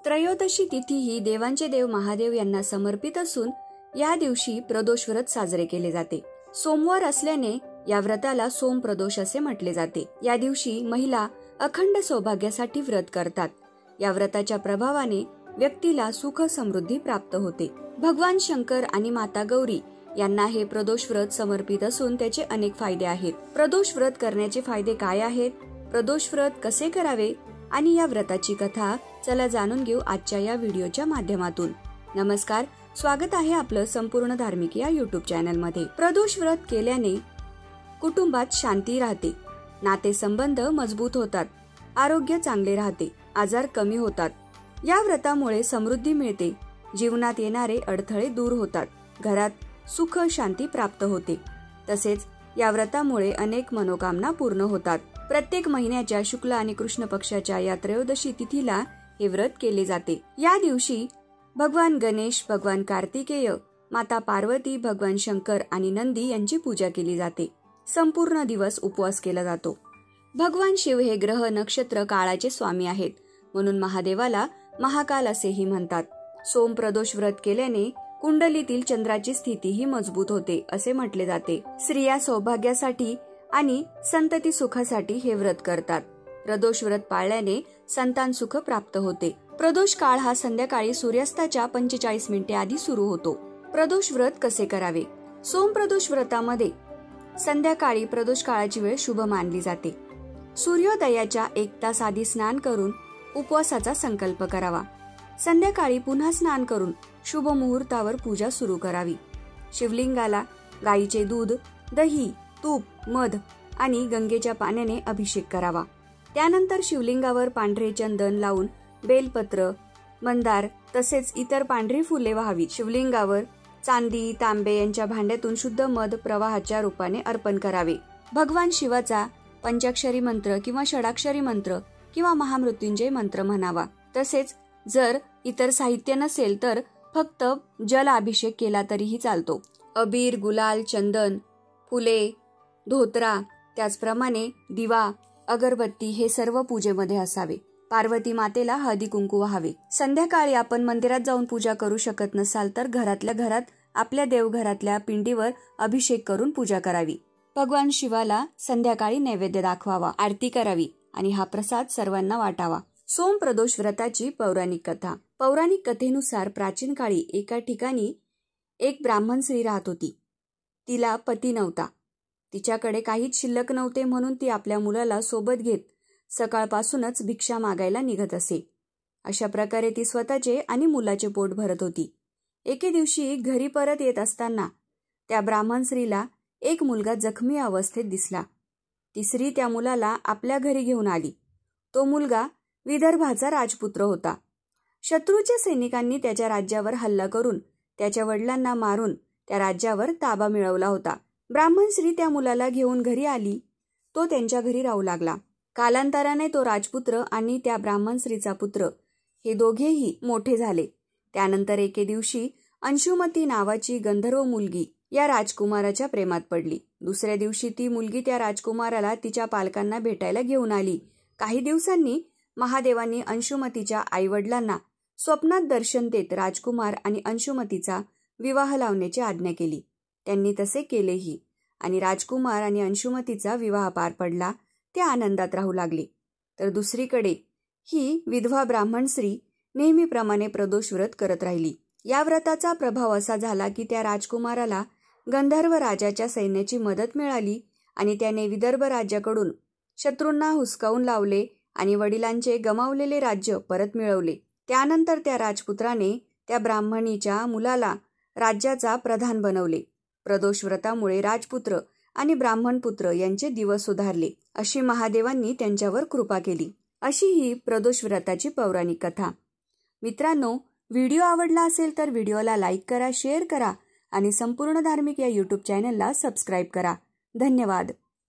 त्रयोदशी तिथी ही देवांचे देव महादेव यांना समर्पित असून या दिवशी प्रदोष व्रत साजरे केले जाते। सोमवार असल्याने या व्रताला सोम प्रदोष असे म्हटले जाते। या दिवशी महिला अखंड सौभाग्यासाठी व्रत करतात। या व्रताच्या प्रभावाने व्यक्तीला सुख समृद्धी प्राप्त होते। भगवान शंकर आणि माता गौरी यांना हे प्रदोष व्रत समर्पित असून त्याचे अनेक फायदे आहेत। प्रदोष व्रत करण्याचे फायदे काय आहेत, प्रदोष व्रत कसे करावे आणि या व्रताची कथा चला जाणून घेऊ आजच्या या व्हिडिओच्या माध्यमातून। नमस्कार, स्वागत आहे आपलं संपूर्ण धार्मिक या युट्यूब चॅनल मध्ये। प्रदोष व्रत केल्याने कुटुंबात शांती राहते, नातेसंबंध मजबूत होतात, आरोग्य चांगले राहते, आजार कमी होतात। या व्रतामुळे समृद्धी मिळते, जीवनात येणारे अडथळे दूर होतात, घरात सुख शांती प्राप्त होते। तसेच या व्रतामुळे अनेक मनोकामना पूर्ण होतात। प्रत्येक महिन्याच्या शुक्ल आणि कृष्ण पक्षाच्या या त्रयोदशी तिथीला हे व्रत केले जाते। या दिवशी भगवान गणेश, भगवान कार्तिकेय, माता पार्वती, भगवान शंकर आणि नंदी यांची पूजा केली जाते। संपूर्ण दिवस उपवास केला जातो। भगवान शिव हे ग्रह नक्षत्र काळाचे स्वामी आहेत, म्हणून महादेवाला महाकाल असेही म्हणतात। सोम प्रदोष व्रत केल्याने कुंडलीतील चंद्राची स्थिती ही मजबूत होते असे म्हटले जाते। स्त्रिया सौभाग्यासाठी आणि संतती सुखासाठी हे व्रत करतात। प्रदोष व्रत पाळल्याने संतान सुख प्राप्त होते। प्रदोष काळ हा संध्याकाळी सूर्यास्ताच्या 45 मिनिटे आधी सुरू होतो। प्रदोष व्रत कसे करावे? सोम प्रदोष व्रतामध्ये संध्याकाळी प्रदोष काळाची वेळ शुभ मानली जाते। सूर्योदयाच्या 1 तास आधी स्नान करून उपवासाचा संकल्प करावा। संध्याकाळी पुन्हा स्नान करून शुभ मुहूर्तावर पूजा सुरू करावी। शिवलिंगाला गाईचे दूध, दही, तूप, मध आणि गंगेच्या पाण्याने अभिषेक करावा। त्यानंतर शिवलिंगावर पांढरे चंदन लावून बेलपत्र, मंदार तसेच इतर पांढरी फुले व्हावी। शिवलिंगावर चांदी, तांबे यांच्या भांड्यातून शुद्ध मध प्रवाहाच्या रूपाने अर्पण करावे। भगवान शिवाचा पंचाक्षरी मंत्र किंवा षडाक्षरी मंत्र किंवा महामृत्युंजय मंत्र म्हणावा। तसेच जर इतर साहित्य नसेल तर फक्त जल अभिषेक केला तरीही चालतो। अबीर, गुलाल, चंदन, फुले, धोतरा, त्याचप्रमाणे दिवा, अगरबत्ती हे सर्व पूजेमध्ये असावे। पार्वती मातेला हळदी कुंकू व्हावे। संध्याकाळी आपण मंदिरात जाऊन पूजा करू शकत नसाल तर घरातल्या घरात आपल्या देवघरातल्या पिंडीवर अभिषेक करून पूजा करावी। भगवान शिवाला संध्याकाळी नैवेद्य दाखवावा, आरती करावी आणि हा प्रसाद सर्वांना वाटावा। सोम प्रदोष व्रताची पौराणिक कथा। पौराणिक कथेनुसार प्राचीन काळी एका ठिकाणी एक ब्राह्मण स्त्री राहत होती। तिला पती नव्हता, तिच्याकडे काहीच शिल्लक नव्हते, म्हणून ती आपल्या मुलाला सोबत घेत सकाळपासूनच भिक्षा मागायला निघत असे। अशा प्रकारे ती स्वतःचे आणि मुलाचे पोट भरत होती। एके दिवशी घरी परत येत असताना त्या ब्राह्मण स्त्रीला एक मुलगा जखमी अवस्थेत दिसला। ती स्त्री त्या मुलाला आपल्या घरी घेऊन आली। तो मुलगा विदर्भाचा राजपुत्र होता। शत्रूच्या सैनिकांनी त्याच्या राज्यावर हल्ला करून त्याच्या वडिलांना मारून त्या राज्यावर ताबा मिळवला होता। ब्राह्मण स्त्री त्या मुलाला घेऊन घरी आली। तो त्यांच्या घरी राहू लागला। कालांतराने तो राजपुत्र आणि त्या ब्राह्मण स्त्रीचा पुत्र हे दोघेही मोठे झाले। त्यानंतर एके दिवशी अंशुमती नावाची गंधर्व मुलगी या राजकुमाराच्या प्रेमात पडली। दुसऱ्या दिवशी ती मुलगी त्या राजकुमाराला तिच्या पालकांना भेटायला घेऊन आली। काही दिवसांनी महादेवांनी अंशुमतीच्या आईवडिलांना स्वप्नात दर्शन देत राजकुमार आणि अंशुमतीचा विवाह लावण्याची आज्ञा केली। त्यांनी तसे केलेही आणि राजकुमार आणि अंशुमतीचा विवाह पार पडला। ते आनंदात राहू लागले। तर दुसरीकडे ही विधवा ब्राह्मण स्त्री नेहमीप्रमाणे प्रदोष व्रत करत राहिली। या व्रताचा प्रभाव असा झाला की त्या राजकुमाराला गंधर्व राजाच्या सैन्याची मदत मिळाली आणि त्याने विदर्भ राज्याकडून शत्रूंना हुसकावून लावले आणि वडिलांचे गमावलेले राज्य परत मिळवले। त्यानंतर त्या राजपुत्राने त्या ब्राह्मणीच्या मुलाला राज्याचा प्रधान बनवले। प्रदोष व्रतामुळे राजपुत्र आणि ब्राह्मणपुत्र यांचे दिवस सुधारले, अशी महादेवांनी त्यांच्यावर कृपा केली। अशी ही प्रदोष व्रताची पौराणिक कथा। मित्रांनो, व्हिडिओ आवडला असेल तर व्हिडिओला लाईक करा, शेअर करा आणि संपूर्ण धार्मिक या युट्यूब चॅनलला सबस्क्राईब करा। धन्यवाद।